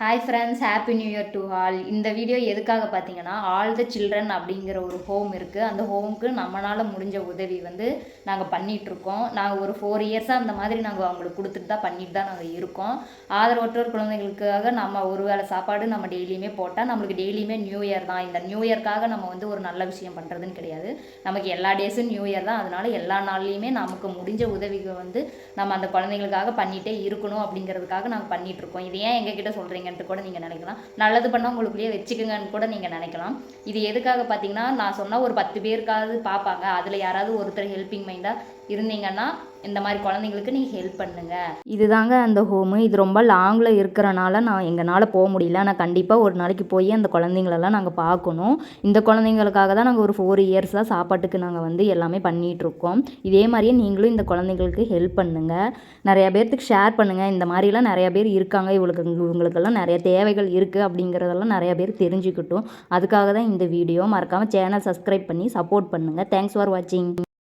Hi friends, happy new year to all. இந்த video எதுக்காக பார்த்தீங்கன்னா, ஆல் த சில்ட்ரன் அப்படிங்கிற ஒரு ஹோம் இருக்குது. அந்த ஹோமுக்கு நம்மளால் முடிஞ்ச உதவி நாங்கள் பண்ணிகிட்ருக்கோம். நாங்கள் ஒரு 4 இயர்ஸாக அந்த மாதிரி நாங்கள் அவங்களுக்கு கொடுத்துட்டு தான் பண்ணிட்டு தான் நாங்கள் இருக்கோம். ஆதரவற்றோர் குழந்தைகளுக்காக நம்ம ஒரு வேளை சாப்பாடு நம்ம டெய்லியுமே போட்டால் நம்மளுக்கு டெய்லியுமே நியூ இயர் தான். இந்த நியூ இயர்க்காக நம்ம ஒரு நல்ல விஷயம் பண்ணுறதுன்னு கிடையாது. நமக்கு எல்லா டேஸும் நியூ இயர் தான். அதனால எல்லா நாள்லேயுமே நமக்கு முடிஞ்ச உதவிகள் நம்ம அந்த குழந்தைங்களுக்காக பண்ணிகிட்டே இருக்கணும் அப்படிங்கிறதுக்காக நாங்கள் பண்ணிகிட்ருக்கோம். இது ஏன் எங்ககிட்ட சொல்கிறீங்க கூட நீங்கள் நினைக்கலாம். நல்லது பண்ணால் உங்களுக்குள்ளேயே வச்சுக்கோங்கன்னு கூட நீங்கள் நினைக்கலாம். இது எதுக்காக பார்த்தீங்கன்னா, நான் சொன்னால் ஒரு 10 பேருக்காவது பார்ப்பாங்க. அதில் யாராவது ஒருத்தர் ஹெல்பிங் மைண்டாக இருந்தீங்கன்னா இந்த மாதிரி குழந்தைங்களுக்கு நீங்கள் ஹெல்ப் பண்ணுங்கள். இதுதாங்க அந்த ஹோமு. இது ரொம்ப லாங்கில் இருக்கிறனால எங்களால் போக முடியல. ஆனால் கண்டிப்பாக ஒரு நாளைக்கு போய் அந்த குழந்தைங்களெல்லாம் நாங்கள் பார்க்கணும். இந்த குழந்தைங்களுக்காக தான் நாங்கள் ஒரு 4 இயர்ஸாக சாப்பாட்டுக்கு நாங்கள் எல்லாமே பண்ணிகிட்ருக்கோம். இதே மாதிரியே நீங்களும் இந்த குழந்தைங்களுக்கு ஹெல்ப் பண்ணுங்கள். நிறையா பேர்த்துக்கு ஷேர் பண்ணுங்கள். இந்த மாதிரிலாம் நிறையா பேர் இருக்காங்க, இவங்களுக்கெல்லாம் நிறைய தேவைகள் இருக்குது அப்படிங்கிறதெல்லாம் நிறையா பேர் தெரிஞ்சுக்கிட்டும். அதுக்காக தான் இந்த வீடியோ. மறக்காமல் சேனல் சப்ஸ்கிரைப் பண்ணி சப்போர்ட் பண்ணுங்கள். தேங்க்ஸ் ஃபார் வாட்சிங்.